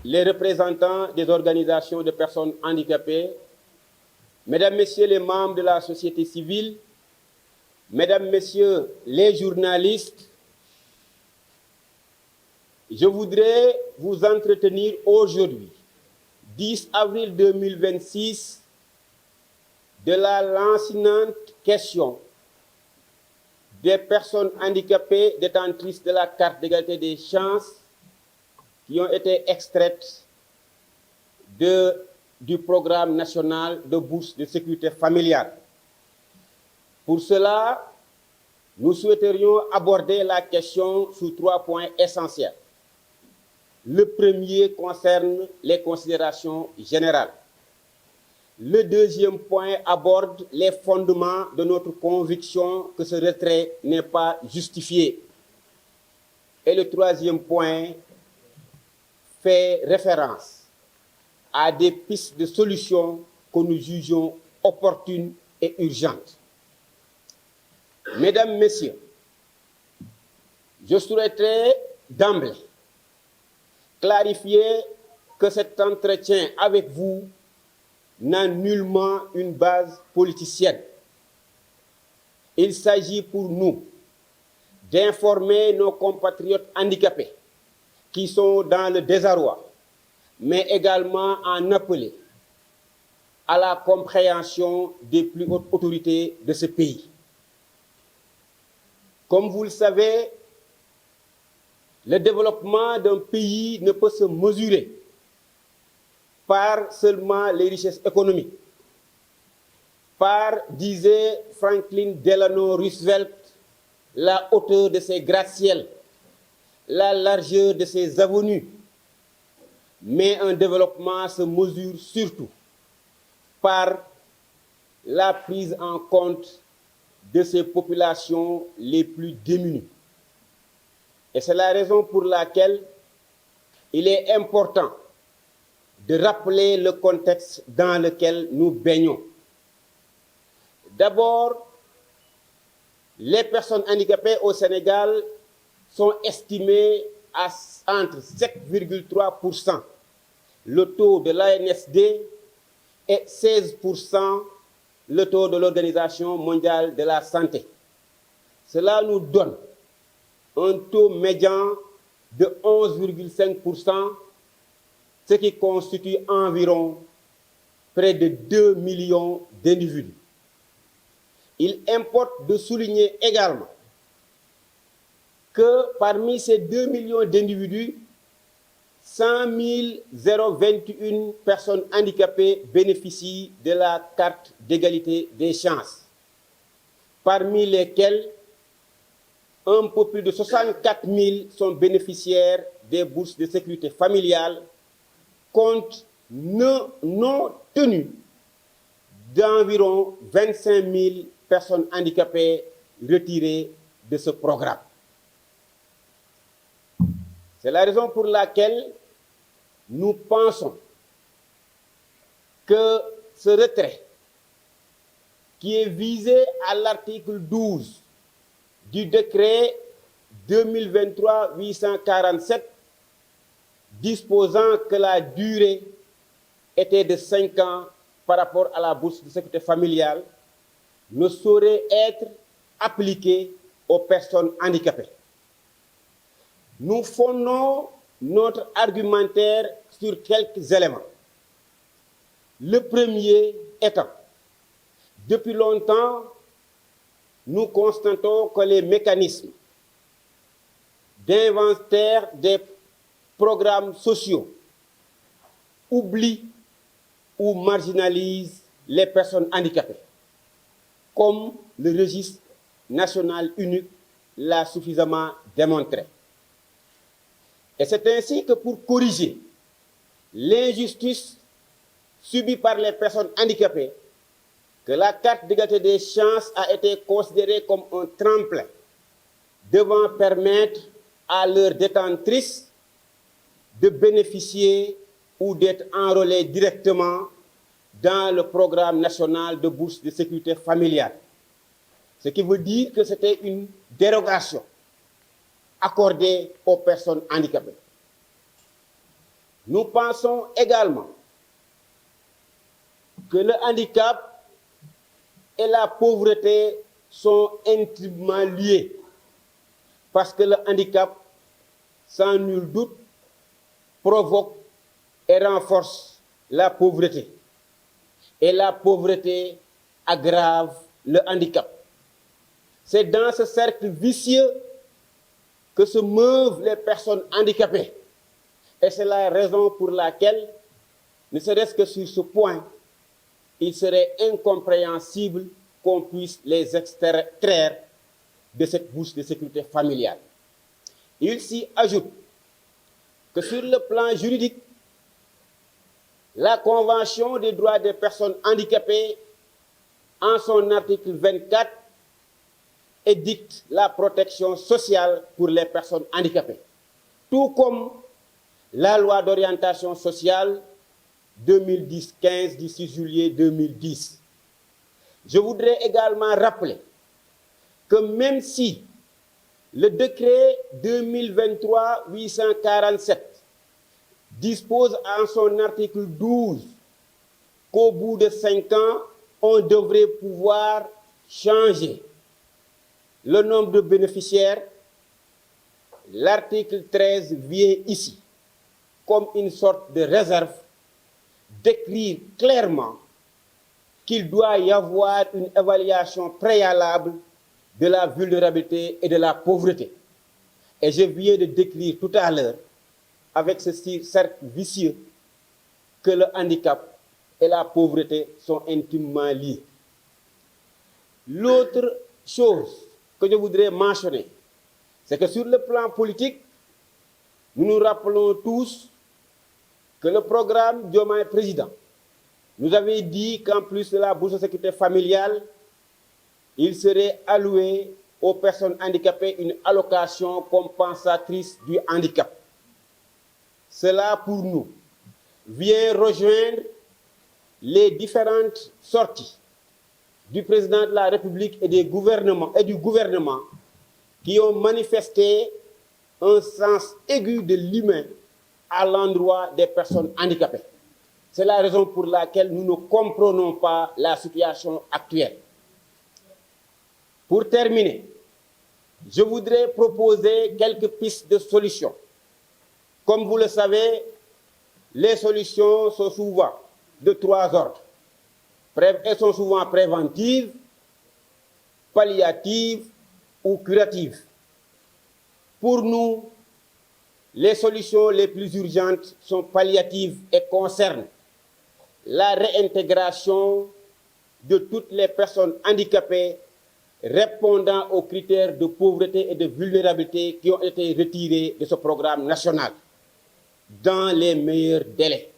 les représentants des organisations de personnes handicapées, Mesdames, Messieurs les membres de la société civile, Mesdames, Messieurs les journalistes, je voudrais vous entretenir aujourd'hui, 10 avril 2026, de la lancinante question des personnes handicapées détentrices de la carte d'égalité des chances qui ont été extraites du programme national de bourse de sécurité familiale. Pour cela, nous souhaiterions aborder la question sous 3 points essentiels. Le premier concerne les considérations générales. Le deuxième point aborde les fondements de notre conviction que ce retrait n'est pas justifié. Et le troisième point fait référence à des pistes de solutions que nous jugeons opportunes et urgentes. Mesdames, Messieurs, je souhaiterais d'emblée clarifier que cet entretien avec vous n'a nullement une base politicienne. Il s'agit pour nous d'informer nos compatriotes handicapés qui sont dans le désarroi, mais également en appeler à la compréhension des plus hautes autorités de ce pays. Comme vous le savez, le développement d'un pays ne peut se mesurer par seulement les richesses économiques, par, disait Franklin Delano Roosevelt, la hauteur de ses gratte-ciels, la largeur de ses avenues, mais un développement se mesure surtout par la prise en compte de ces populations les plus démunies. Et c'est la raison pour laquelle il est important de rappeler le contexte dans lequel nous baignons. D'abord, les personnes handicapées au Sénégal sont estimées à entre 7,3%, le taux de l'ANSD, et 16%, le taux de l'Organisation mondiale de la santé. Cela nous donne un taux médian de 11,5%, ce qui constitue environ près de 2 millions d'individus. Il importe de souligner également que parmi ces 2 millions d'individus, 100 021 personnes handicapées bénéficient de la carte d'égalité des chances, parmi lesquelles un peu plus de 64 000 sont bénéficiaires des bourses de sécurité familiale, compte non tenu d'environ 25 000 personnes handicapées retirées de ce programme. C'est la raison pour laquelle nous pensons que ce retrait, qui est visé à l'article 12 du décret 2023-847, disposant que la durée était de 5 ans par rapport à la bourse de sécurité familiale, ne saurait être appliqué aux personnes handicapées. Nous fondons notre argumentaire sur quelques éléments. Le premier étant, depuis longtemps, nous constatons que les mécanismes d'inventaire des programmes sociaux oublient ou marginalisent les personnes handicapées, comme le registre national unique l'a suffisamment démontré. Et c'est ainsi que pour corriger l'injustice subie par les personnes handicapées, que la carte d'égalité des chances a été considérée comme un tremplin devant permettre à leurs détentrices de bénéficier ou d'être enrôlées directement dans le programme national de bourse de sécurité familiale. Ce qui veut dire que c'était une dérogation accordée aux personnes handicapées. Nous pensons également que le handicap et la pauvreté sont intimement liés, parce que le handicap, sans nul doute, provoque et renforce la pauvreté. Et la pauvreté aggrave le handicap. C'est dans ce cercle vicieux que se meuvent les personnes handicapées. Et c'est la raison pour laquelle, ne serait-ce que sur ce point, il serait incompréhensible qu'on puisse les extraire de cette bourse de sécurité familiale. Il s'y ajoute que sur le plan juridique, la Convention des droits des personnes handicapées, en son article 24, édicte la protection sociale pour les personnes handicapées, tout comme la loi d'orientation sociale 2010-15 du 6 juillet 2010. Je voudrais également rappeler que même si le décret 2023-847 dispose en son article 12 qu'au bout de 5 ans, on devrait pouvoir changer le nombre de bénéficiaires, l'article 13 vient ici, comme une sorte de réserve, d'écrire clairement qu'il doit y avoir une évaluation préalable de la vulnérabilité et de la pauvreté. Et je viens de décrire tout à l'heure, avec ce cercle vicieux, que le handicap et la pauvreté sont intimement liés. L'autre chose que je voudrais mentionner, c'est que sur le plan politique, nous nous rappelons tous que le programme Diomaye Président nous avait dit qu'en plus de la bourse de sécurité familiale, il serait alloué aux personnes handicapées une allocation compensatrice du handicap. Cela, pour nous, vient rejoindre les différentes sorties du président de la République et du gouvernement qui ont manifesté un sens aigu de l'humain à l'endroit des personnes handicapées. C'est la raison pour laquelle nous ne comprenons pas la situation actuelle. Pour terminer, je voudrais proposer quelques pistes de solutions. Comme vous le savez, les solutions sont souvent de 3 ordres. Elles sont souvent préventives, palliatives ou curatives. Pour nous, les solutions les plus urgentes sont palliatives et concernent la réintégration de toutes les personnes handicapées répondant aux critères de pauvreté et de vulnérabilité qui ont été retirés de ce programme national dans les meilleurs délais.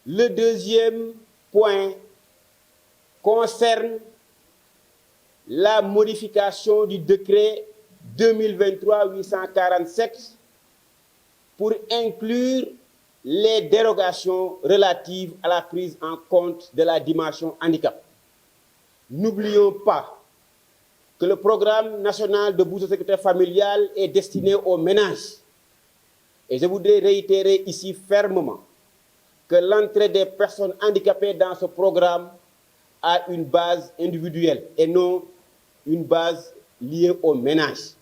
Le deuxième point concerne la modification du décret 2023-847 pour inclure les dérogations relatives à la prise en compte de la dimension handicap. N'oublions pas que le programme national de bourse de sécurité familiale est destiné aux ménages. Et je voudrais réitérer ici fermement que l'entrée des personnes handicapées dans ce programme a une base individuelle et non une base liée aux ménages.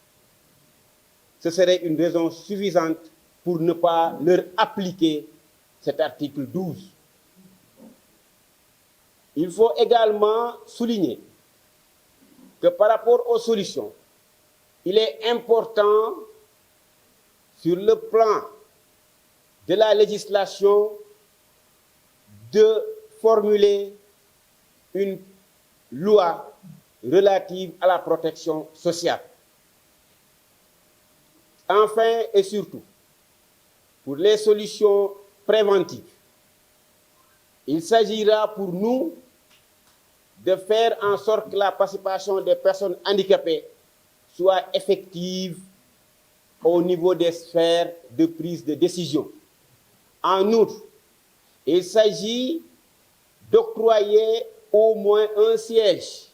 Ce serait une raison suffisante pour ne pas leur appliquer cet article 12. Il faut également souligner que par rapport aux solutions, il est important sur le plan de la législation de formuler une loi relative à la protection sociale. Enfin et surtout, pour les solutions préventives, il s'agira pour nous de faire en sorte que la participation des personnes handicapées soit effective au niveau des sphères de prise de décision. En outre, il s'agit d'octroyer au moins un siège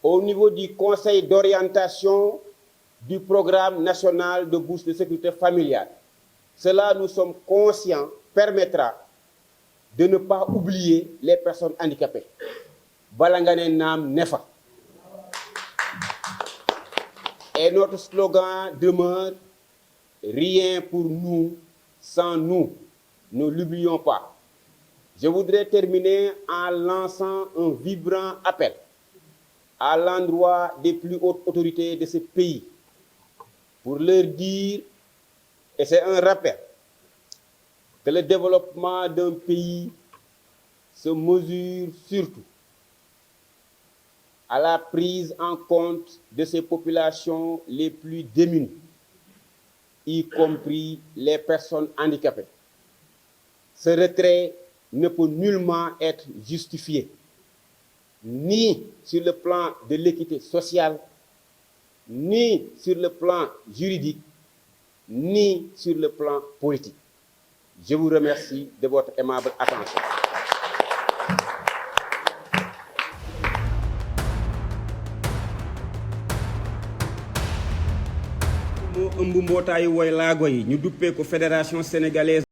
au niveau du Conseil d'orientation du programme national de bourse de sécurité familiale Cela, nous sommes conscients, permettra de ne pas oublier les personnes handicapées. Balangane Nam Nefa. Et notre slogan demeure « Rien pour nous sans nous ». Ne l'oublions pas. Je voudrais terminer en lançant un vibrant appel à l'endroit des plus hautes autorités de ce pays pour leur dire, et c'est un rappel, que le développement d'un pays se mesure surtout à la prise en compte de ses populations les plus démunies, y compris les personnes handicapées. Ce retrait ne peut nullement être justifié, ni sur le plan de l'équité sociale, ni sur le plan juridique, ni sur le plan politique. Je vous remercie de votre aimable attention. moo ëmb mbootaayu woy laago yi ñu duppee ko fédération sénégalaise